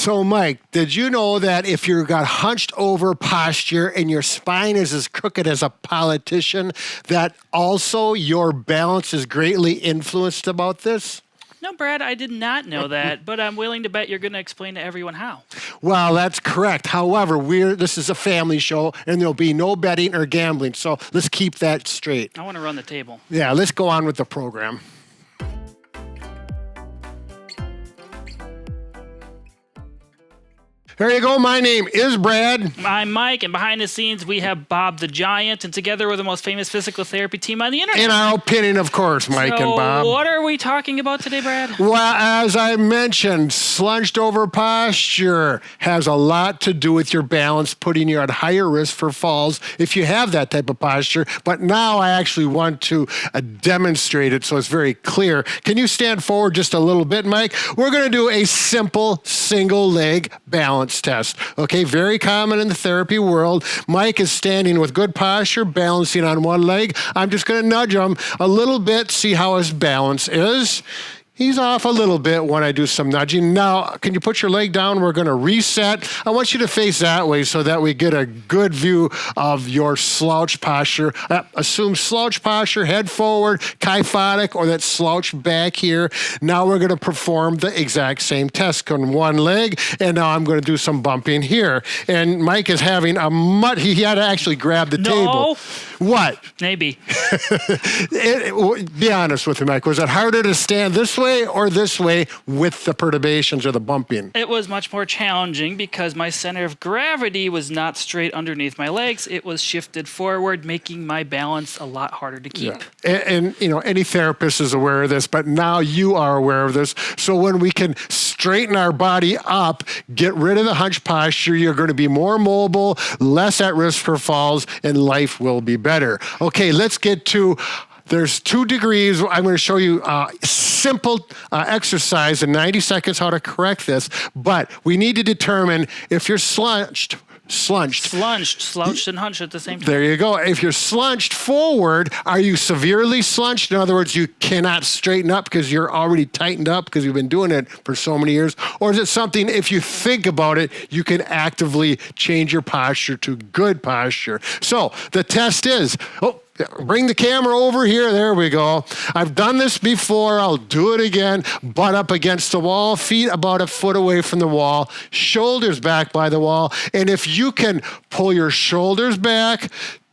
So, Mike, did you know that if you've got hunched over posture and your spine is as crooked as a politician, that also your balance is greatly influenced about this? No, Brad, I did not know that, but I'm willing to bet you're going to explain to everyone how. Well, that's correct. However, this is a family show, and there'll be no betting or gambling, so let's keep that straight. I want to run the table. Yeah, let's go on with the program. There you go. My name is Brad. I'm Mike, and behind the scenes, we have Bob the Giant, and together we're the most famous physical therapy team on the internet. In our opinion, of course, Mike and Bob. What are we talking about today, Brad? Well, as I mentioned, slunched over posture has a lot to do with your balance, putting you at higher risk for falls if you have that type of posture. But now I actually want to demonstrate it so it's very clear. Can you stand forward just a little bit, Mike? We're going to do a simple single leg balance test. Okay, very common in the therapy world. Mike is standing with good posture, balancing on one leg. I'm just going to nudge him a little bit, see how his balance is. He's off a little bit when I do some nudging. Now, can you put your leg down? We're going to reset. I want you to face that way so that we get a good view of your slouch posture. Assume slouch posture, head forward, kyphotic, or that slouch back here. Now we're going to perform the exact same test on one leg, and now I'm going to do some bumping here. And Mike is having he had to actually grab the table. What? Maybe. Be honest with me, Mike. Was it harder to stand this way or this way with the perturbations or the bumping? It was much more challenging because my center of gravity was not straight underneath my legs. It was shifted forward, making my balance a lot harder to keep. Yeah. And you know, any therapist is aware of this, but now you are aware of this. So when we can straighten our body up, get rid of the hunch posture, you're going to be more mobile, less at risk for falls, and life will be better. Okay, let's get to, there's 2 degrees. I'm going to show you a simple exercise in 90 seconds how to correct this, but we need to determine if you're slouched, slouched and hunched at the same time. There you go. If you're slouched forward, are you severely slouched? In other words, you cannot straighten up because you're already tightened up because you've been doing it for so many years? Or is it something, if you think about it, you can actively change your posture to good posture? So the test is, bring the camera over here. There we go. I've done this before. I'll do it again. Butt up against the wall, feet about a foot away from the wall, shoulders back by the wall. And if you can pull your shoulders back,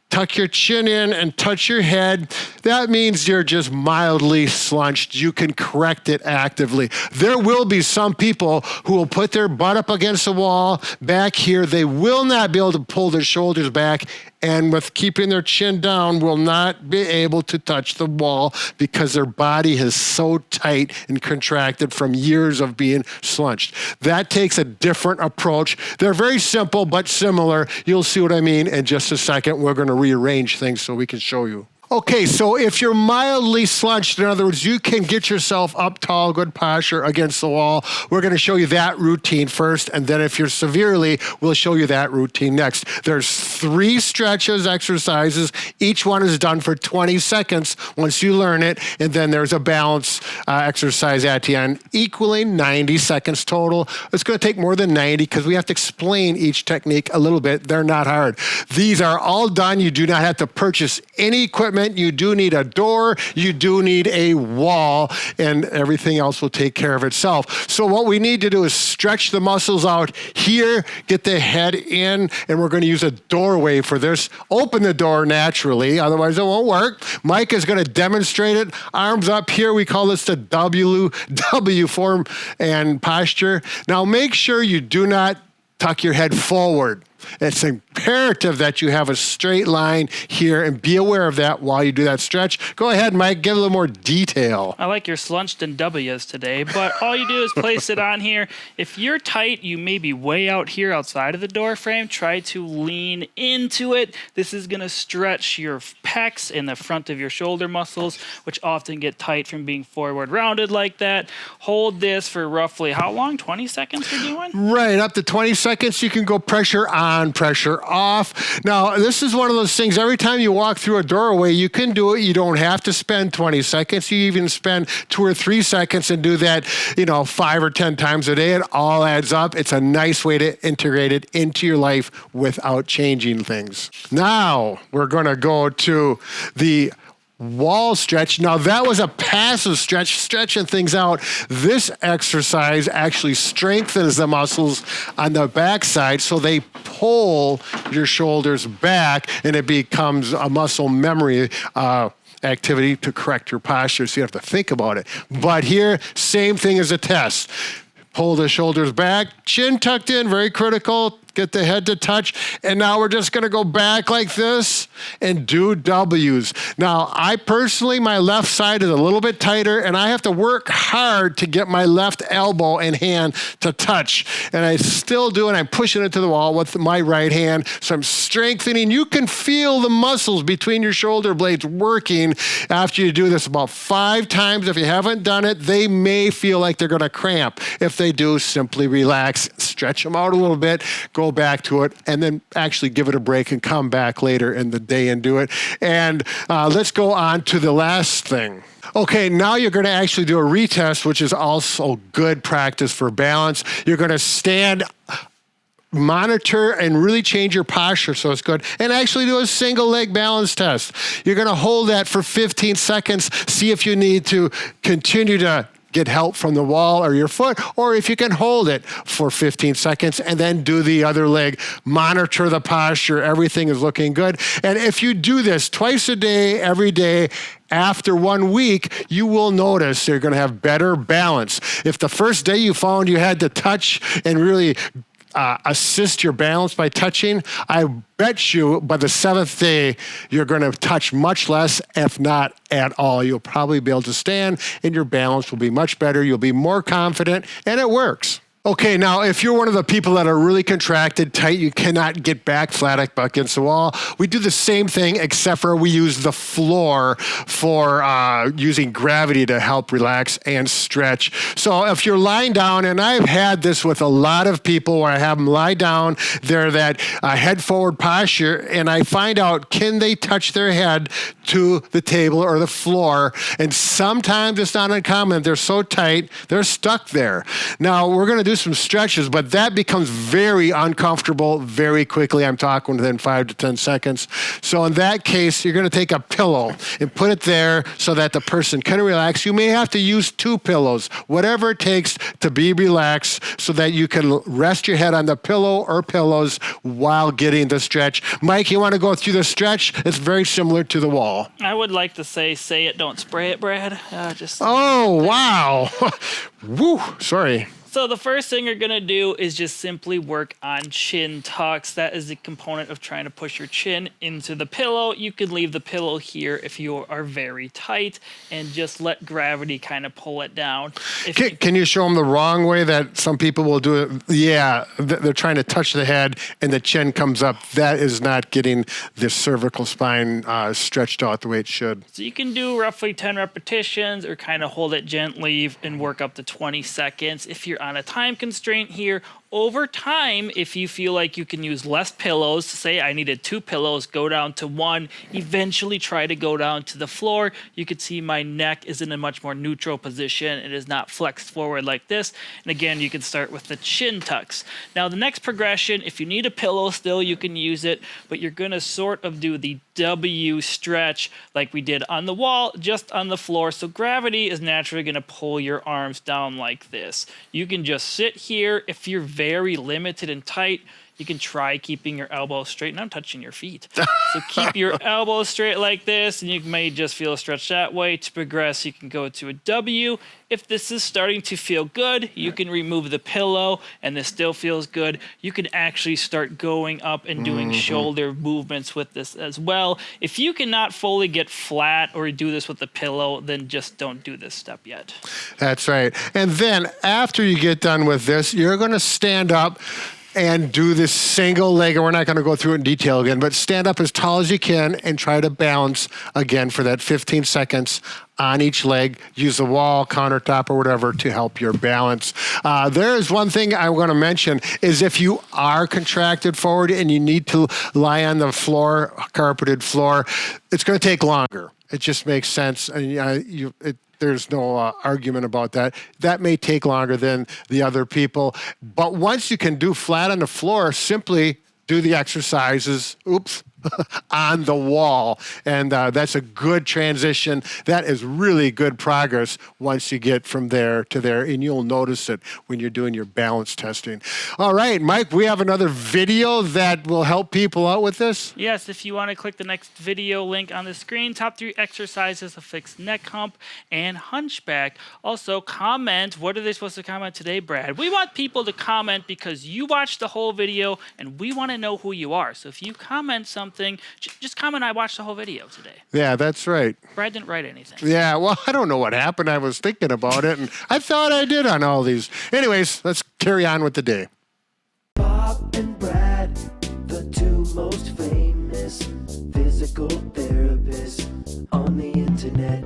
tuck your chin in and touch your head, that means you're just mildly slunched. You can correct it actively. There will be some people who will put their butt up against the wall back here. They will not be able to pull their shoulders back, and with keeping their chin down, will not be able to touch the wall because their body is so tight and contracted from years of being slunched. That takes a different approach. They're very simple but similar. You'll see what I mean in just a second. We're going to rearrange things so we can show you. Okay, so if you're mildly slunched, in other words, you can get yourself up tall, good posture against the wall. We're going to show you that routine first, and then if you're severely, we'll show you that routine next. There's 3 stretches, exercises. Each one is done for 20 seconds once you learn it, and then there's a balance exercise at the end, equaling 90 seconds total. It's going to take more than 90 because we have to explain each technique a little bit. They're not hard. These are all done. You do not have to purchase any equipment. You do need a door, you do need a wall, and everything else will take care of itself. So what we need to do is stretch the muscles out here, get the head in, and we're going to use a doorway for this. Open the door naturally, otherwise it won't work. Mike is going to demonstrate it. Arms up here, we call this the W form and posture. Now make sure you do not tuck your head forward. It's imperative that you have a straight line here, and be aware of that while you do that stretch. Go ahead, Mike, give a little more detail. I like your slunched and W's today, but all you do is place it on here. If you're tight, you may be way out here outside of the door frame. Try to lean into it. This is going to stretch your pecs and the front of your shoulder muscles, which often get tight from being forward rounded like that. Hold this for roughly how long? 20 seconds we're doing? Right, up to 20 seconds. You can go pressure on on, pressure off. Now, this is one of those things, every time you walk through a doorway, you can do it. You don't have to spend 20 seconds. You even spend 2 or 3 seconds and do that, 5 or 10 times a day. It all adds up. It's a nice way to integrate it into your life without changing things. Now, we're going to go to the wall stretch. Now that was a passive stretch, stretching things out. This exercise actually strengthens the muscles on the backside, so they pull your shoulders back, and it becomes a muscle memory activity to correct your posture, so you have to think about it. But here, same thing as a test. Pull the shoulders back, chin tucked in, very critical. Get the head to touch. And now we're just going to go back like this and do W's. Now, I personally, my left side is a little bit tighter, and I have to work hard to get my left elbow and hand to touch. And I still do, and I'm pushing it to the wall with my right hand. So I'm strengthening. You can feel the muscles between your shoulder blades working after you do this about 5 times. If you haven't done it, they may feel like they're going to cramp. If they do, simply relax, stretch them out a little bit, go back to it, and then actually give it a break and come back later in the day and do it. And let's go on to the last thing. Okay, now you're going to actually do a retest, which is also good practice for balance. You're going to stand, monitor, and really change your posture so it's good, and actually do a single leg balance test. You're going to hold that for 15 seconds, see if you need to continue to get help from the wall or your foot, or if you can hold it for 15 seconds and then do the other leg. Monitor the posture. Everything is looking good. And if you do this twice a day, every day, after 1 week, you will notice you're going to have better balance. If the first day you found you had to touch and really assist your balance by touching, I bet you by the 7th day, you're going to touch much less, if not at all. You'll probably be able to stand, and your balance will be much better. You'll be more confident, and it works. Okay, now if you're one of the people that are really contracted, tight, you cannot get back flat up against the wall, we do the same thing, except for we use the floor for using gravity to help relax and stretch. So if you're lying down, and I've had this with a lot of people where I have them lie down, they're that head forward posture, and I find out, can they touch their head to the table or the floor? And sometimes it's not uncommon. They're so tight, they're stuck there. Now, we're going to do some stretches, but that becomes very uncomfortable very quickly. I'm talking within 5 to 10 seconds. So in that case, you're going to take a pillow and put it there so that the person can relax. You may have to use 2 pillows, whatever it takes to be relaxed, so that you can rest your head on the pillow or pillows while getting the stretch. Mike, you want to go through the stretch? It's very similar to the wall. I would like to say it, don't spray it, Brad. Oh, wow. Woo, sorry. So the first thing you're going to do is just simply work on chin tucks. That is the component of trying to push your chin into the pillow. You can leave the pillow here if you are very tight and just let gravity kind of pull it down. Can you show them the wrong way that some people will do it? Yeah, they're trying to touch the head and the chin comes up. That is not getting the cervical spine stretched out the way it should. So you can do roughly 10 repetitions or kind of hold it gently and work up to 20 seconds. If you're on a time constraint here, over time, if you feel like you can use less pillows, say I needed 2 pillows, go down to 1, eventually try to go down to the floor. You can see my neck is in a much more neutral position. It is not flexed forward like this. And again, you can start with the chin tucks. Now, the next progression, if you need a pillow still, you can use it, but you're going to sort of do the W stretch like we did on the wall, just on the floor. So gravity is naturally going to pull your arms down like this. You can just sit here. If you're very limited and tight, you can try keeping your elbows straight. And I'm touching your feet. So keep your elbows straight like this, and you may just feel a stretch that way. To progress, you can go to a W. If this is starting to feel good, you can remove the pillow, and this still feels good. You can actually start going up and doing shoulder movements with this as well. If you cannot fully get flat or do this with the pillow, then just don't do this step yet. That's right. And then after you get done with this, you're going to stand up. and do this single leg, and we're not going to go through it in detail again, but stand up as tall as you can and try to balance again for that 15 seconds on each leg. Use the wall, countertop, or whatever to help your balance. There is one thing I want to mention is if you are contracted forward and you need to lie on the floor, carpeted floor, it's going to take longer. It just makes sense. And there's no argument about that. That may take longer than the other people. But once you can do flat on the floor, simply do the exercises, on the wall. And that's a good transition. That is really good progress once you get from there to there. And you'll notice it when you're doing your balance testing. All right, Mike, we have another video that will help people out with this. Yes, if you want to click the next video link on the screen, top 3 exercises, a fixed neck hump and hunchback. Also, comment. What are they supposed to comment today, Brad? We want people to comment because you watched the whole video and we want to know who you are. So if you comment something, just comment, I watched the whole video today. Yeah, that's right. Brad didn't write anything. Yeah, well, I don't know what happened. I was thinking about it, and I thought I did on all these. Anyways, let's carry on with the day. Bob and Brad, the 2 most famous physical therapists on the internet.